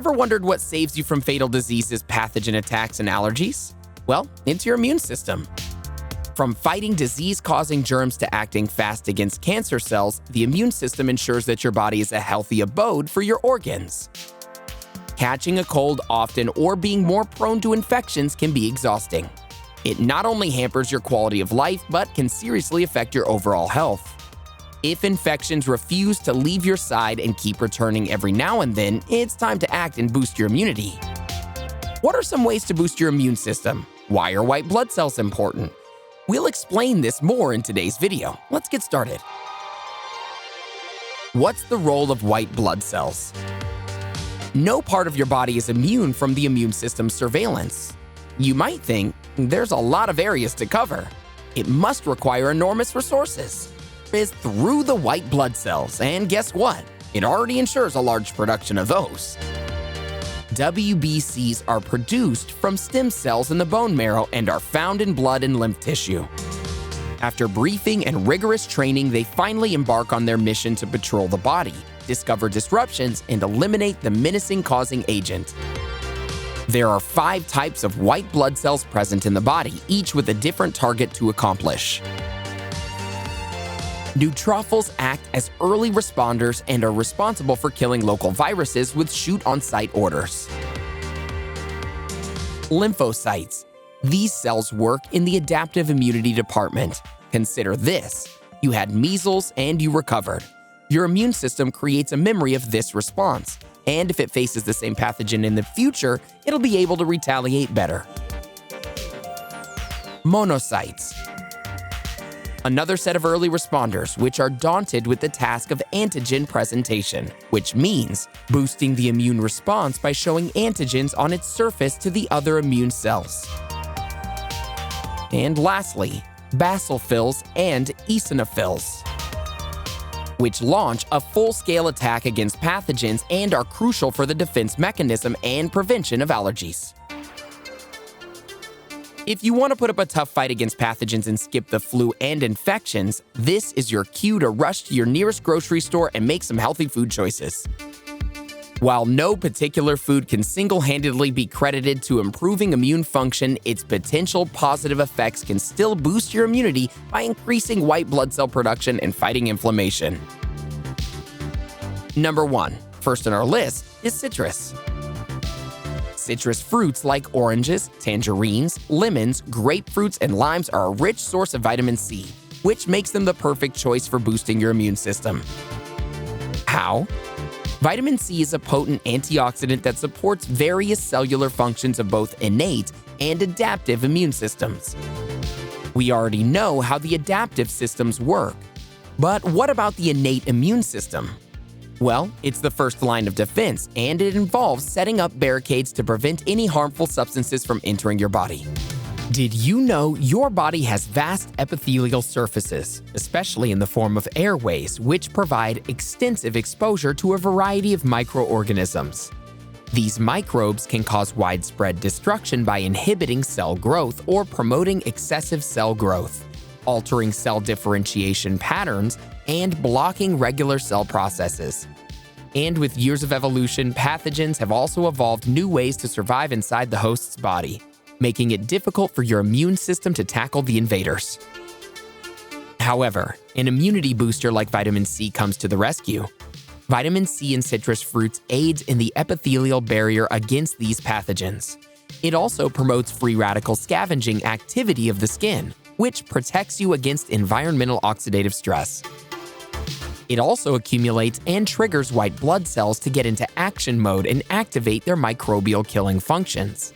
Ever wondered what saves you from fatal diseases, pathogen attacks, and allergies? Well, it's your immune system. From fighting disease-causing germs to acting fast against cancer cells, the immune system ensures that your body is a healthy abode for your organs. Catching a cold often or being more prone to infections can be exhausting. It not only hampers your quality of life, but can seriously affect your overall health. If infections refuse to leave your side and keep returning every now and then, it's time to act and boost your immunity. What are some ways to boost your immune system? Why are white blood cells important? We'll explain this more in today's video. Let's get started. What's the role of white blood cells? No part of your body is immune from the immune system's surveillance. You might think, there's a lot of areas to cover. It must require enormous resources. Is through the white blood cells, and guess what? It already ensures a large production of those. WBCs are produced from stem cells in the bone marrow and are found in blood and lymph tissue. After briefing and rigorous training, they finally embark on their mission to patrol the body, discover disruptions, and eliminate the menacing causing agent. There are 5 types of white blood cells present in the body, each with a different target to accomplish. Neutrophils act as early responders and are responsible for killing local viruses with shoot-on-sight orders. Lymphocytes. These cells work in the adaptive immunity department. Consider this: you had measles and you recovered. Your immune system creates a memory of this response, and if it faces the same pathogen in the future, it'll be able to retaliate better. Monocytes. Another set of early responders which are daunted with the task of antigen presentation, which means boosting the immune response by showing antigens on its surface to the other immune cells. And lastly, basophils and eosinophils, which launch a full-scale attack against pathogens and are crucial for the defense mechanism and prevention of allergies. If you want to put up a tough fight against pathogens and skip the flu and infections, this is your cue to rush to your nearest grocery store and make some healthy food choices. While no particular food can single-handedly be credited to improving immune function, its potential positive effects can still boost your immunity by increasing white blood cell production and fighting inflammation. Number 1, first on our list, is citrus. Citrus fruits like oranges, tangerines, lemons, grapefruits, and limes are a rich source of vitamin C, which makes them the perfect choice for boosting your immune system. How? Vitamin C is a potent antioxidant that supports various cellular functions of both innate and adaptive immune systems. We already know how the adaptive systems work, but what about the innate immune system? Well, it's the first line of defense, and it involves setting up barricades to prevent any harmful substances from entering your body. Did you know your body has vast epithelial surfaces, especially in the form of airways, which provide extensive exposure to a variety of microorganisms? These microbes can cause widespread destruction by inhibiting cell growth or promoting excessive cell growth, altering cell differentiation patterns, and blocking regular cell processes. And with years of evolution, pathogens have also evolved new ways to survive inside the host's body, making it difficult for your immune system to tackle the invaders. However, an immunity booster like vitamin C comes to the rescue. Vitamin C in citrus fruits aids in the epithelial barrier against these pathogens. It also promotes free radical scavenging activity of the skin, which protects you against environmental oxidative stress. It also accumulates and triggers white blood cells to get into action mode and activate their microbial killing functions.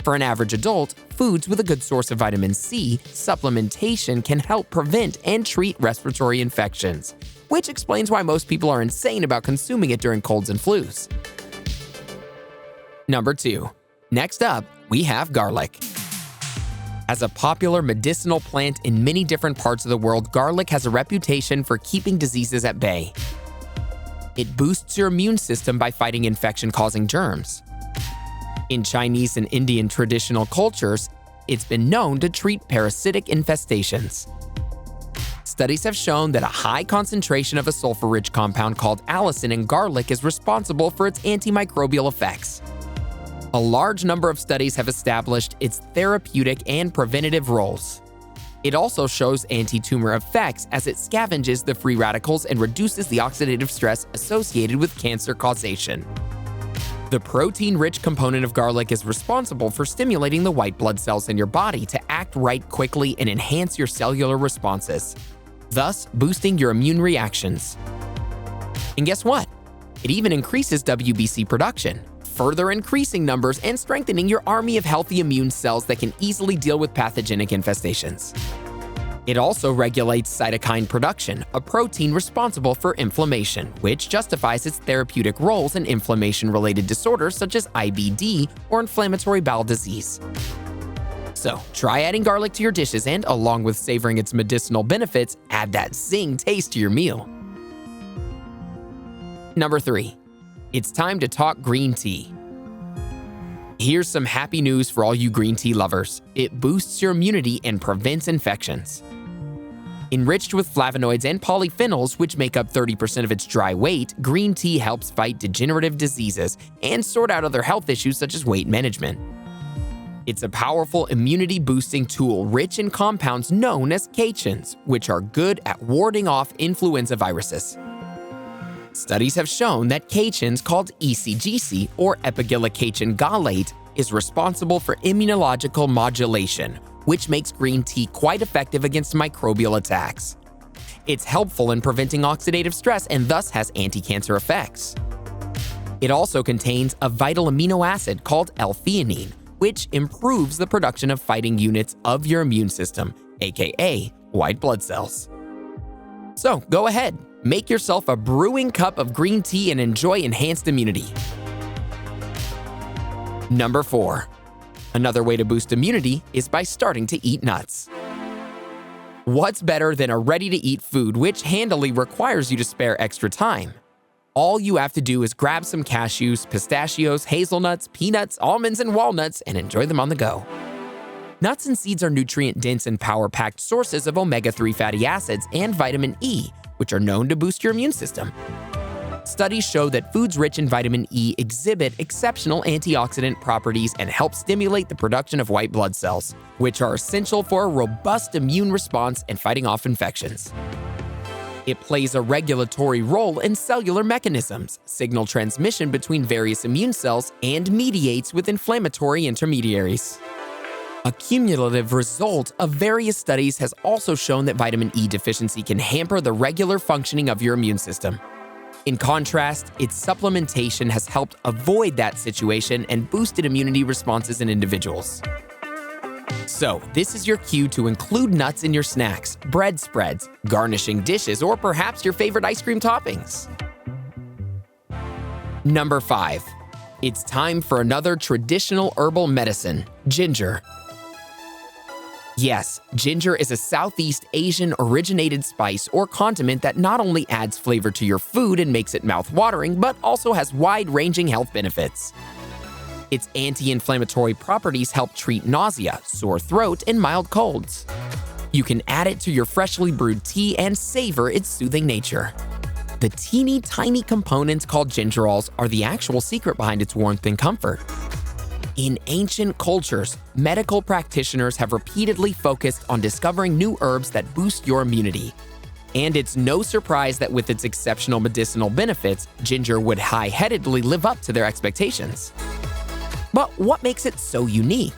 For an average adult, foods with a good source of vitamin C, supplementation can help prevent and treat respiratory infections, which explains why most people are insane about consuming it during colds and flus. Number 2. Next up, we have garlic. As a popular medicinal plant in many different parts of the world, garlic has a reputation for keeping diseases at bay. It boosts your immune system by fighting infection-causing germs. In Chinese and Indian traditional cultures, it's been known to treat parasitic infestations. Studies have shown that a high concentration of a sulfur-rich compound called allicin in garlic is responsible for its antimicrobial effects. A large number of studies have established its therapeutic and preventative roles. It also shows anti-tumor effects as it scavenges the free radicals and reduces the oxidative stress associated with cancer causation. The protein-rich component of garlic is responsible for stimulating the white blood cells in your body to act right quickly and enhance your cellular responses, thus boosting your immune reactions. And guess what? It even increases WBC production, further increasing numbers and strengthening your army of healthy immune cells that can easily deal with pathogenic infestations. It also regulates cytokine production, a protein responsible for inflammation, which justifies its therapeutic roles in inflammation-related disorders such as IBD or inflammatory bowel disease. So, try adding garlic to your dishes and, along with savoring its medicinal benefits, add that zing taste to your meal. Number 3. It's time to talk green tea. Here's some happy news for all you green tea lovers. It boosts your immunity and prevents infections. Enriched with flavonoids and polyphenols, which make up 30% of its dry weight, green tea helps fight degenerative diseases and sort out other health issues such as weight management. It's a powerful immunity-boosting tool rich in compounds known as catechins, which are good at warding off influenza viruses. Studies have shown that catechins called ECGC, or epiglycatechin gallate, is responsible for immunological modulation, which makes green tea quite effective against microbial attacks. It's helpful in preventing oxidative stress and thus has anti-cancer effects. It also contains a vital amino acid called L-theanine, which improves the production of fighting units of your immune system, aka white blood cells. So go ahead, make yourself a brewing cup of green tea and enjoy enhanced immunity. Number 4. Another way to boost immunity is by starting to eat nuts. What's better than a ready-to-eat food which handily requires you to spare extra time? All you have to do is grab some cashews, pistachios, hazelnuts, peanuts, almonds, and walnuts and enjoy them on the go. Nuts and seeds are nutrient-dense and power-packed sources of omega-3 fatty acids and vitamin E, which are known to boost your immune system. Studies show that foods rich in vitamin E exhibit exceptional antioxidant properties and help stimulate the production of white blood cells, which are essential for a robust immune response and fighting off infections. It plays a regulatory role in cellular mechanisms, signal transmission between various immune cells, and mediates with inflammatory intermediaries. A cumulative result of various studies has also shown that vitamin E deficiency can hamper the regular functioning of your immune system. In contrast, its supplementation has helped avoid that situation and boosted immunity responses in individuals. So, this is your cue to include nuts in your snacks, bread spreads, garnishing dishes, or perhaps your favorite ice cream toppings. Number 5. It's time for another traditional herbal medicine, ginger. Yes, ginger is a Southeast Asian originated spice or condiment that not only adds flavor to your food and makes it mouth-watering, but also has wide-ranging health benefits. Its anti-inflammatory properties help treat nausea, sore throat, and mild colds. You can add it to your freshly brewed tea and savor its soothing nature. The teeny tiny components called gingerols are the actual secret behind its warmth and comfort. In ancient cultures, medical practitioners have repeatedly focused on discovering new herbs that boost your immunity. And it's no surprise that with its exceptional medicinal benefits, ginger would high-headedly live up to their expectations. But what makes it so unique?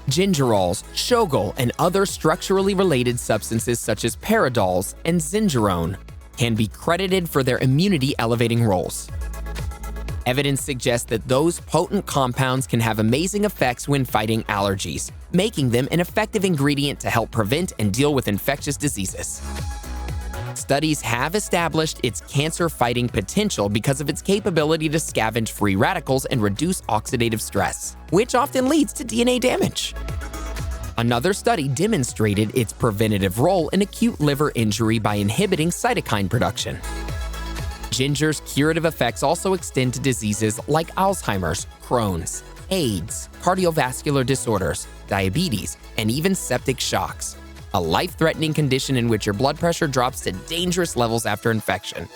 Gingerols, shogal, and other structurally related substances such as paradols and zingerone can be credited for their immunity-elevating roles. Evidence suggests that those potent compounds can have amazing effects when fighting allergies, making them an effective ingredient to help prevent and deal with infectious diseases. Studies have established its cancer-fighting potential because of its capability to scavenge free radicals and reduce oxidative stress, which often leads to DNA damage. Another study demonstrated its preventative role in acute liver injury by inhibiting cytokine production. Ginger's curative effects also extend to diseases like Alzheimer's, Crohn's, AIDS, cardiovascular disorders, diabetes, and even septic shocks. a life-threatening condition in which your blood pressure drops to dangerous levels after infection.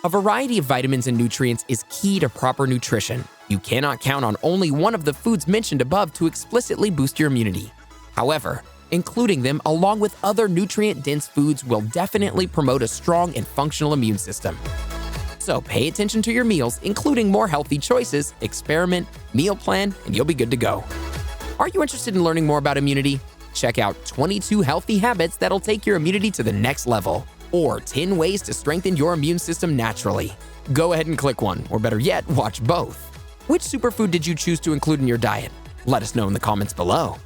A variety of vitamins and nutrients is key to proper nutrition. You cannot count on only one of the foods mentioned above to explicitly boost your immunity. However, including them along with other nutrient-dense foods will definitely promote a strong and functional immune system. So pay attention to your meals, including more healthy choices, experiment, meal plan, and you'll be good to go. Are you interested in learning more about immunity? Check out 22 healthy habits that'll take your immunity to the next level, or 10 ways to strengthen your immune system naturally. Go ahead and click one, or better yet, watch both. Which superfood did you choose to include in your diet? Let us know in the comments below.